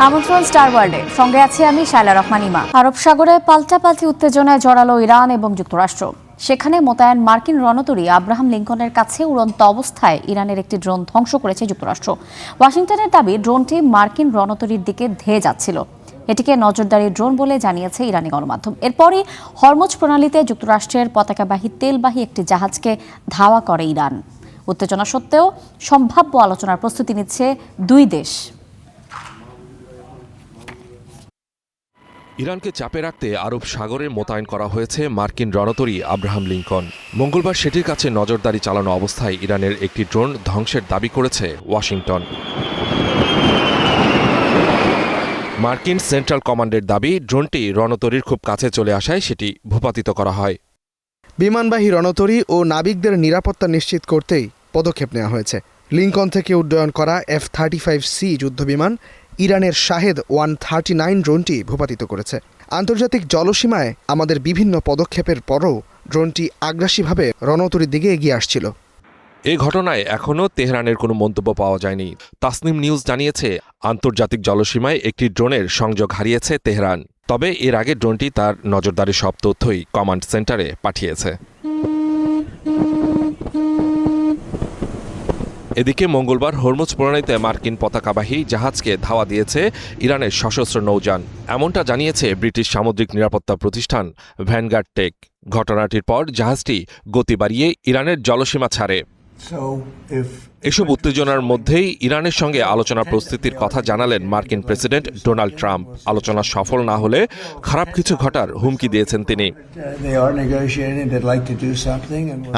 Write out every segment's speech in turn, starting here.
আমন্ত্রণ স্টার ওয়ার্ল্ডে, সঙ্গে আছি আমি শায়লা রহমান ইমা। আরব সাগরে পাল্টাপাল্টি উত্তেজনায় জড়ালো ইরান এবং যুক্তরাষ্ট্র। সেখানে মোতায়েন মার্কিন রণতরী আব্রাহাম লিঙ্কনের কাছে উড়ন্ত অবস্থায় ইরানের একটি ড্রোন ধ্বংস করেছে যুক্তরাষ্ট্র। ওয়াশিংটনের দাবি ড্রোনটি মার্কিন রণতরীর দিকে ধেয়ে যাচ্ছিল। এটিকে নজরদারি ড্রোন বলে জানিয়েছে ইরানি গণমাধ্যম। এরপরই হরমুজ প্রণালীতে যুক্তরাষ্ট্রের পতাকাবাহী তেলবাহী একটি জাহাজকে ধাওয়া করে ইরান। উত্তেজনা সত্ত্বেও সম্ভাব্য আলোচনার প্রস্তুতি নিচ্ছে দুই দেশ। ইরানকে চাপে রাখতে আরব সাগরে মোতায়েন করা হয়েছে মার্কিন রণতরী আব্রাহাম লিঙ্কন। মঙ্গলবার সেটির কাছে নজরদারি চালানো অবস্থায় ইরানের একটি ড্রোন ধ্বংসের দাবি করেছে ওয়াশিংটন। মার্কিন সেন্ট্রাল কমান্ডের দাবি, ড্রোনটি রণতরীর খুব কাছে চলে আসায় সেটি ভূপাতিত করা হয়। বিমানবাহী রণতরী ও নাবিকদের নিরাপত্তা নিশ্চিত করতেই পদক্ষেপ নেওয়া হয়েছে। লিঙ্কন থেকে উড্ডয়ন করা F-35C যুদ্ধবিমান ইরানের শাহেদ 139 ড্রোনটি ভূপাতিত করেছে। আন্তর্জাতিক জলসীমায় আমাদের বিভিন্ন পদক্ষেপের পরও ড্রোনটি আগ্রাসীভাবে রণতরীর দিকে এগিয়ে আসছিল। এই ঘটনায় এখনও তেহরানের কোনো মন্তব্য পাওয়া যায়নি। তাসনিম নিউজ জানিয়েছে, আন্তর্জাতিক জলসীমায় একটি ড্রোনের সংযোগ হারিয়েছে তেহরান। তবে এর আগে ড্রোনটি তার নজরদারি সব তথ্যই কমান্ড সেন্টারে পাঠিয়েছে। এদিকে মঙ্গলবার হরমুজ প্রণালীতে মার্কিন পতাকাবাহী জাহাজকে ধাওয়া দিয়েছে ইরানের সশস্ত্র নৌযান। এমনটা জানিয়েছে ব্রিটিশ সামুদ্রিক নিরাপত্তা প্রতিষ্ঠান ভ্যানগার্ড টেক। ঘটনাটির পর জাহাজটি গতি বাড়িয়ে ইরানের জলসীমা ছাড়ে। এসব উত্তেজনার মধ্যেই ইরানের সঙ্গে আলোচনার প্রস্তুতির কথা জানালেন মার্কিন প্রেসিডেন্ট ডোনাল্ড ট্রাম্প। আলোচনা সফল না হলে খারাপ কিছু ঘটার হুমকি দিয়েছেন তিনি।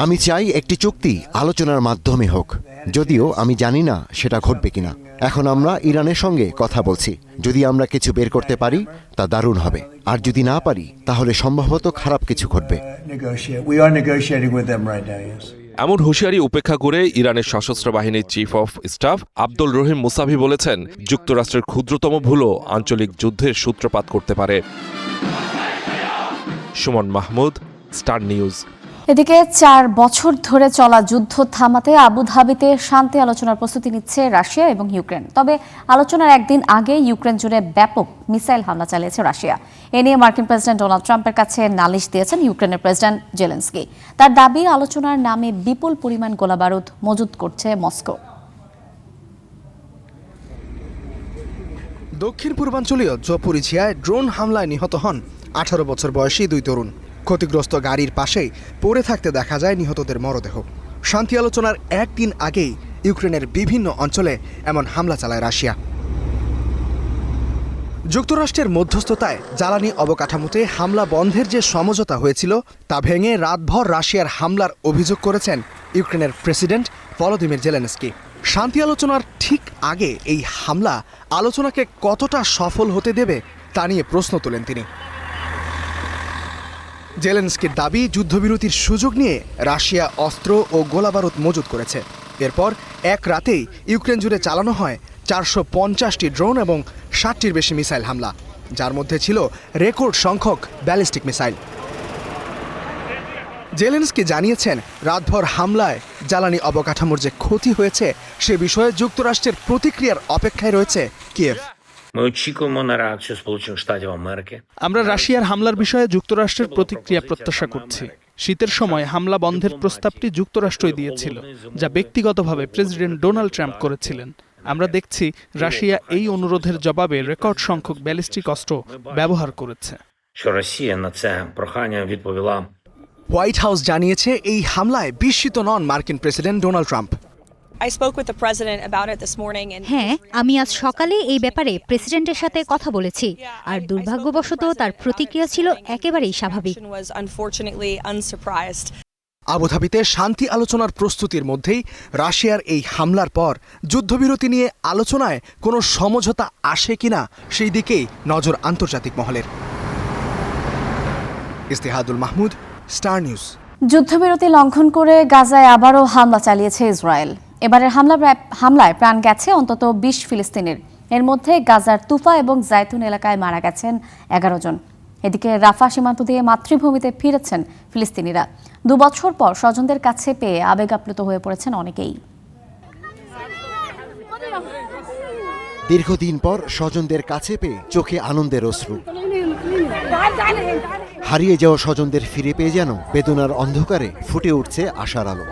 আমি চাই একটি চুক্তি আলোচনার মাধ্যমে হোক, যদিও আমি জানি না সেটা ঘটবে কিনা। এখন আমরা ইরানের সঙ্গে কথা বলছি। যদি আমরা কিছু বের করতে পারি তা দারুণ হবে, আর যদি না পারি তাহলে সম্ভবত খারাপ কিছু ঘটবে। এমন হুঁশিয়ারি উপেক্ষা করে ইরানের সশস্ত্র বাহিনীর chief of staff Abdul Rahim Musavi বলেছেন, যুক্তরাষ্ট্রের ক্ষুদ্রতম ভুলও আঞ্চলিক যুদ্ধের সূত্রপাত করতে পারে। Suman Mahmud, star news. এদিকে 4 বছর ধরে চলা যুদ্ধ থামাতে আবুধাবিতে শান্তি আলোচনার প্রস্তুতি নিচ্ছে রাশিয়া এবং ইউক্রেন। তবে আলোচনার একদিন আগে ইউক্রেন জুড়ে ব্যাপক মিসাইল হামলা চালিয়েছে রাশিয়া। এ নিয়ে মার্কিন প্রেসিডেন্ট ডোনাল্ড ট্রাম্পের কাছে নালিশ দিয়েছেন ইউক্রেনের প্রেসিডেন্ট জেলেনস্কি। তার দাবি, আলোচনার নামে বিপুল পরিমাণ গোলাবারুদ মজুত করছে মস্কো। দক্ষিণ পূর্বাঞ্চলীয় জপোরিঝিয়ায় ড্রোন হামলায় নিহত হন 18 বছর বয়সী 2 তরুণ। ক্ষতিগ্রস্ত গাড়ির পাশেই পড়ে থাকতে দেখা যায় নিহতদের মরদেহ। শান্তি আলোচনার একদিন আগেই ইউক্রেনের বিভিন্ন অঞ্চলে এমন হামলা চালায় রাশিয়া। যুক্তরাষ্ট্রের মধ্যস্থতায় জ্বালানি অবকাঠামোতে হামলা বন্ধের যে সমঝোতা হয়েছিল তা ভেঙে রাতভর রাশিয়ার হামলার অভিযোগ করেছেন ইউক্রেনের প্রেসিডেন্ট ভলোদিমির জেলেনস্কি। শান্তি আলোচনার ঠিক আগে এই হামলা আলোচনাকে কতটা সফল হতে দেবে তা নিয়ে প্রশ্ন তোলেন তিনি। জেলেনস্কির দাবি, যুদ্ধবিরতির সুযোগ নিয়ে রাশিয়া অস্ত্র ও গোলাবারুদ মজুত করেছে। এরপর এক রাতেই ইউক্রেন জুড়ে চালানো হয় 450টি ড্রোন এবং 60টির বেশি মিসাইল হামলা, যার মধ্যে ছিল রেকর্ড সংখ্যক ব্যালিস্টিক মিসাইল। জেলেনস্কি জানিয়েছেন, রাতভর হামলায় জ্বালানি অবকাঠামোর যে ক্ষতি হয়েছে সে বিষয়ে যুক্তরাষ্ট্রের প্রতিক্রিয়ার অপেক্ষায় রয়েছে কিয়েভ। আমরা রাশিয়ার হামলার বিষয়ে যুক্তরাষ্ট্রের প্রতিক্রিয়া প্রত্যাশা করছি। শীতের সময় হামলা বন্ধের প্রস্তাবটি যুক্তরাষ্ট্রই দিয়েছিল, যা ব্যক্তিগতভাবে প্রেসিডেন্ট ডোনাল্ড ট্রাম্প করেছিলেন। আমরা দেখছি রাশিয়া এই অনুরোধের জবাবে রেকর্ড সংখ্যক ব্যালিস্টিক অস্ত্র ব্যবহার করেছে। হোয়াইট হাউস জানিয়েছে, এই হামলায় বিস্মিত নন মার্কিন প্রেসিডেন্ট ডোনাল্ড ট্রাম্প। হ্যাঁ, আমি আজ সকালে এই ব্যাপারে প্রেসিডেন্টের সাথে কথা বলেছি, আর দুর্ভাগ্যবশত তার প্রতিক্রিয়া ছিল একেবারেই স্বাভাবিক। আবুধাবিতে শান্তি আলোচনার প্রস্তুতির মধ্যেই রাশিয়ার এই হামলার পর যুদ্ধবিরতি নিয়ে আলোচনায় কোনো সমঝোতা আসে কিনা সেই দিকেই নজর আন্তর্জাতিক মহলের। ইস্তেহাদুল মাহমুদ, স্টার নিউজ। যুদ্ধবিরতি লঙ্ঘন করে গাজায় আবারও হামলা চালিয়েছে ইসরায়েল। এবারের হামলায় প্রাণ গেছে অন্তত 20 ফিলিস্তিনির। এর মধ্যে গাজার তুফা এবং জায়তুন এলাকায় মারা গেছেন 11 জন। এদিকে রাফা সীমান্ত দিয়ে মাতৃভূমিতে ফিরেছেন ফিলিস্তিনিরা। 2 বছর পর স্বজনদের কাছে পেয়ে আবেগ আপ্লুত হয়ে পড়েছেন অনেকেই। দীর্ঘদিন পর স্বজনদের কাছে পেয়ে চোখে আনন্দের অশ্রু। হারিয়ে যাওয়া স্বজনদের ফিরে পেয়ে যেন বেদনার অন্ধকারে ফুটে উঠছে আশার আলো।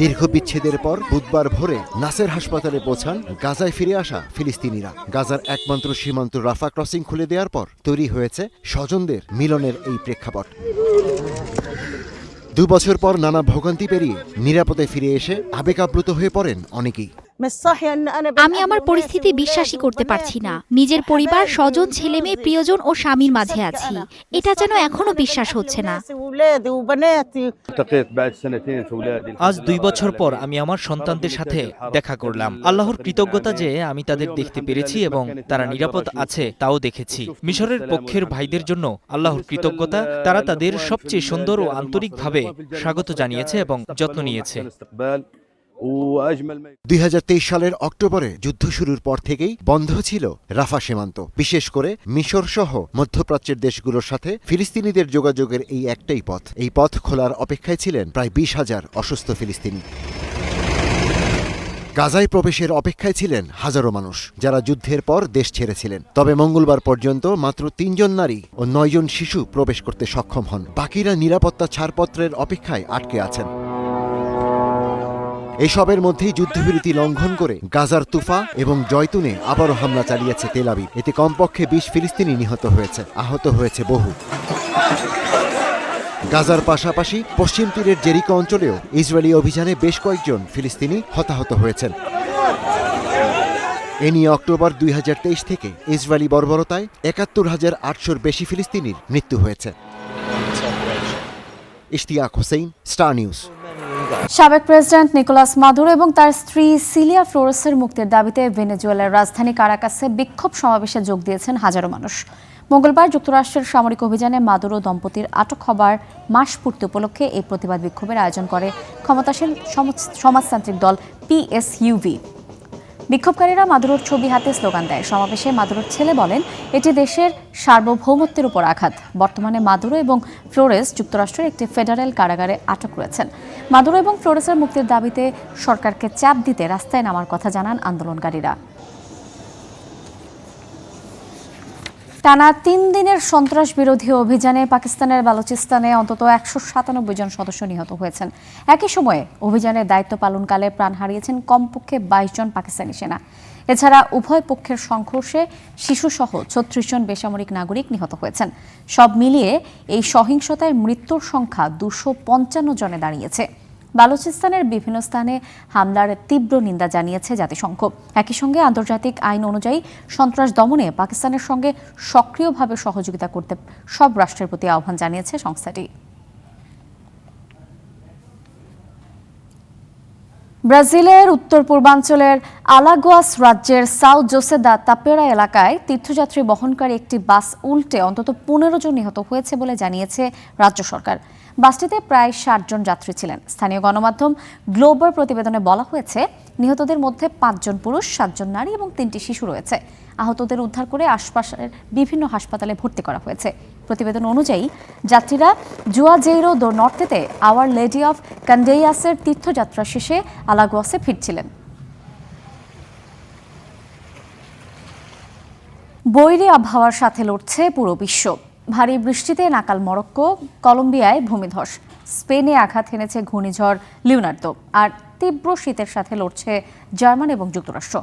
দীর্ঘ বিচ্ছেদের পর বুধবার ভোরে নাসের হাসপাতালে পৌঁছান গাজায় ফিরে আসা ফিলিস্তিনিরা। গাজার একমাত্র সীমান্ত রাফা ক্রসিং খুলে দেওয়ার পর তৈরি হয়েছে স্বজনদের মিলনের এই প্রেক্ষাপট। 2 বছর পর নানা ভোগান্তি পেরিয়ে নিরাপদে ফিরে এসে আবেগাপ্লুত হয়ে পড়েন অনেকেই। আমি আমার পরিস্থিতি বিশ্বাসই করতে পারছি না। নিজের পরিবার, স্বজন, ছেলে মেয়ে, প্রিয়জন ও স্বামীর মাঝে আছি। এটা যেন এখনো বিশ্বাস হচ্ছে না। আজ 2 বছর পর আমি আমার সন্তানদের সাথে দেখা করলাম। আল্লাহর কৃতজ্ঞতা যে আমি তাদের দেখতে পেরেছি এবং তারা নিরাপদ আছে তাও দেখেছি। মিশরের পক্ষের ভাইদের জন্য আল্লাহর কৃতজ্ঞতা, তারা তাদের সবচেয়ে সুন্দর ও আন্তরিকভাবে স্বাগত জানিয়েছে এবং যত্ন নিয়েছে। 2023 সালের অক্টোবরে যুদ্ধ শুরুর পর থেকেই বন্ধ ছিল রাফা সীমান্ত। বিশেষ করে মিশর সহ মধ্যপ্রাচ্যের দেশগুলোর সাথে ফিলিস্তিনিদের যোগাযোগের এই একটাই পথ। এই পথ খোলার অপেক্ষায় ছিলেন প্রায় 20,000 অসুস্থ ফিলিস্তিনি। গাজায় প্রবেশের অপেক্ষায় ছিলেন হাজারো মানুষ, যারা যুদ্ধের পর দেশ ছেড়েছিলেন। তবে মঙ্গলবার পর্যন্ত মাত্র 3 জন নারী ও 9 জন শিশু প্রবেশ করতে সক্ষম হন। বাকিরা নিরাপত্তা ছাড়পত্রের অপেক্ষায় আটকে আছেন। এসবের মধ্যেই যুদ্ধবিরতি লঙ্ঘন করে গাজার তুফা এবং জয়তুনে আবারও হামলা চালিয়েছে তেল আবিব। এতে কমপক্ষে 20 ফিলিস্তিনি নিহত হয়েছে, আহত হয়েছে বহু। গাজার পাশাপাশি পশ্চিম তীরের জেরিকো অঞ্চলেও ইসরায়েলি অভিযানে বেশ কয়েকজন ফিলিস্তিনি হতাহত হয়েছেন। এ নিয়ে অক্টোবর 2023 থেকে ইসরায়েলি বর্বরতায় ৭১,৮০০-র বেশি ফিলিস্তিনির মৃত্যু হয়েছে। Ishtiaq Hossain, star news. সাবেক প্রেসিডেন্ট নিকোলাস মাদুরো এবং তার স্ত্রী সিলিয়া ফ্লোরেসের মুক্তির দাবিতে ভেনেজুয়েলার রাজধানী কারাকাসে বিক্ষোভ সমাবেশে যোগ দিয়েছেন হাজারো মানুষ। মঙ্গলবার যুক্তরাষ্ট্রের সামরিক অভিযানে মাদুরো দম্পতির আটক হবার মাস পূর্তি উপলক্ষে এই প্রতিবাদ বিক্ষোভের আয়োজন করে ক্ষমতাসীন সমাজতান্ত্রিক দল পিএসইউভি। বিক্ষোভকারীরা মাদুরোর ছবি হাতে স্লোগান দেয়। সমাবেশে মাদুরোর ছেলে বলেন, এটি দেশের সার্বভৌমত্বের উপর আঘাত। বর্তমানে মাদুরো এবং ফ্লোরেস যুক্তরাষ্ট্রের একটি ফেডারেল কারাগারে আটক রয়েছেন। মাদুরো এবং ফ্লোরেসের মুক্তির দাবিতে সরকারকে চাপ দিতে রাস্তায় নামার কথা জানান আন্দোলনকারীরা। টানা 3 দিনের সন্ত্রাস বিরোধী অভিযানে পাকিস্তানের বালুচিস্তানে অন্তত 197 জন সদস্য নিহত হয়েছেন। একই সময়ে অভিযানের দায়িত্ব পালনকালে প্রাণ হারিয়েছেন কমপক্ষে 22 জন পাকিস্তানি সেনা। এছাড়া উভয় পক্ষের সংঘর্ষে শিশুসহ 36 জন বেসামরিক নাগরিক নিহত হয়েছেন। সব মিলিয়ে এই সহিংসতায় মৃত্যুর সংখ্যা 255 জনে দাঁড়িয়েছে। বালুচিস্তানের বিভিন্ন স্থানে হামলার তীব্র নিন্দা জানিয়েছে জাতিসংঘ। একই সঙ্গে আন্তর্জাতিক আইন অনুযায়ী সন্ত্রাস দমনে পাকিস্তানের সঙ্গে সক্রিয়ভাবে সহযোগিতা করতে সব রাষ্ট্রের প্রতি আহ্বান জানিয়েছে সংস্থাটি। ব্রাজিলের উত্তর পূর্বাঞ্চলের আলাগোয়াস রাজ্যের সাও জোসে দা তাপেরা এলাকায় তীর্থযাত্রী বহনকারী একটি বাস উল্টে অন্তত 15 জন নিহত হয়েছে বলে জানিয়েছে রাজ্য সরকার। বাসটিতে প্রায় 60 জন যাত্রী ছিলেন। স্থানীয় গণমাধ্যম গ্লোবার প্রতিবেদনে বলা হয়েছে, নিহতদের মধ্যে 5 জন পুরুষ, 7 জন নারী এবং 3টি শিশু রয়েছে। আহতদের উদ্ধার করে আশপাশের বিভিন্ন হাসপাতালে ভর্তি করা হয়েছে। প্রতিবেদন অনুযায়ী যাত্রীরা জুয়াজেইরো দো নর্তেতে আওয়ার লেডি অফ কান্ডেইয়াসের তীর্থযাত্রা শেষে আলাগোয়াসে ফিরছিলেন। বৈরী আবহাওয়ার সাথে লড়ছে পুরো বিশ্ব। ভারী বৃষ্টিতে নাকাল মরক্কো, কলম্বিয়ায় ভূমিধস, স্পেনে আঘাত হেনেছে ঘূর্ণিঝড় লিওনার্দো, আর তীব্র শীতের সাথে লড়ছে জার্মান এবং যুক্তরাষ্ট্র।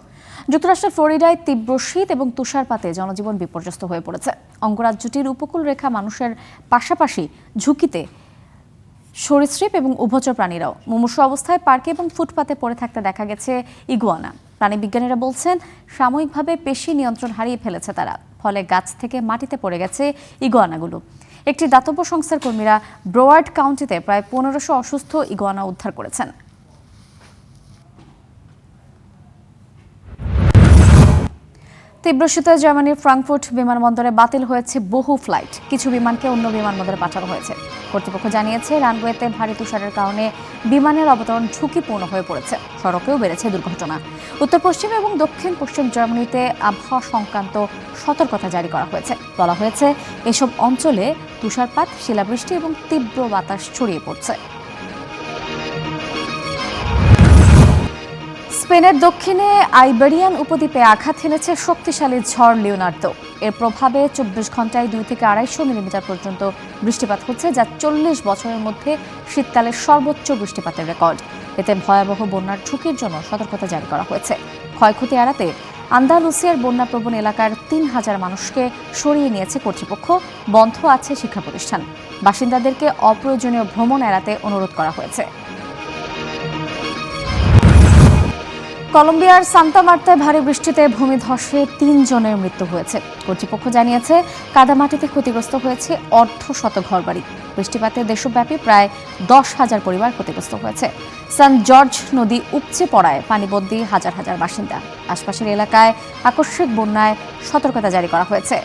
যুক্তরাষ্ট্রের ফ্লোরিডায় তীব্র শীত এবং তুষারপাতে জনজীবন বিপর্যস্ত হয়ে পড়েছে। অঙ্গরাজ্যটির উপকূল রেখা মানুষের পাশাপাশি ঝুঁকিতে সরীসৃপ এবং উভচর প্রাণীরাও। মুমূর্ষু অবস্থায় পার্কে এবং ফুটপাতে পড়ে থাকতে দেখা গেছে ইগুয়ানা। প্রাণীবিজ্ঞানীরা বলছেন, সাময়িকভাবে পেশি নিয়ন্ত্রণ হারিয়ে ফেলেছে তারা, ফলে গাছ থেকে মাটিতে পড়ে গেছে ইগুয়ানাগুলো। একটি দাতব্য সংস্থার কর্মীরা ব্রোয়ার্ড কাউন্টিতে প্রায় 1500 অসুস্থ ইগুয়ানা উদ্ধার করেছেন। তীব্র শীতে জার্মানির ফ্রাঙ্কফুর্ট বিমানবন্দরে বাতিল হয়েছে বহু ফ্লাইট। কিছু বিমানকে অন্য বিমানবন্দরে পাঠানো হয়েছে। কর্তৃপক্ষ জানিয়েছে, রানওয়েতে ভারী তুষারের কারণে বিমানের অবতরণ ঝুঁকিপূর্ণ হয়ে পড়েছে। সড়কেও বেড়েছে দুর্ঘটনা। উত্তর পশ্চিম এবং দক্ষিণ পশ্চিম জার্মানিতে আবহাওয়া সংক্রান্ত সতর্কতা জারি করা হয়েছে। বলা হয়েছে, এসব অঞ্চলে তুষারপাত, শিলাবৃষ্টি এবং তীব্র বাতাস ছড়িয়ে পড়ছে। স্পেনের দক্ষিণে আইবেরিয়ান উপদ্বীপে আঘাত হেনেছে শক্তিশালী ঝড় লিওনার্দো। এর প্রভাবে 24 ঘন্টায় 2 থেকে 250 মিলিমিটার পর্যন্ত বৃষ্টিপাত হচ্ছে, যা 40 বছরের মধ্যে শীতকালের সর্বোচ্চ বৃষ্টিপাতের রেকর্ড। এতে ভয়াবহ বন্যার ঝুঁকির জন্য সতর্কতা জারি করা হয়েছে। ক্ষয়ক্ষতি এড়াতে আন্দালুসিয়ার বন্যাপ্রবণ এলাকার 3000 মানুষকে সরিয়ে নিয়েছে কর্তৃপক্ষ। বন্ধ আছে শিক্ষা প্রতিষ্ঠান। বাসিন্দাদেরকে অপ্রয়োজনীয় ভ্রমণ এড়াতে অনুরোধ করা হয়েছে। কলম্বিয়ার সান্তা মার্তায় ভারী বৃষ্টিতে ভূমিধসে 3 জনের মৃত্যু হয়েছে। কর্তৃপক্ষ জানিয়েছে কাদামাটিতে ক্ষতিগ্রস্ত হয়েছে অর্ধশত ঘরবাড়ি। বৃষ্টিপাতে দেশব্যাপী প্রায় 10,000 পরিবার ক্ষতিগ্রস্ত হয়েছে। সান জর্জ নদী উপচে পড়ায় পানিবন্দী হাজার হাজার বাসিন্দা। আশপাশের এলাকায় আকস্মিক বন্যায় সতর্কতা জারি করা হয়েছে।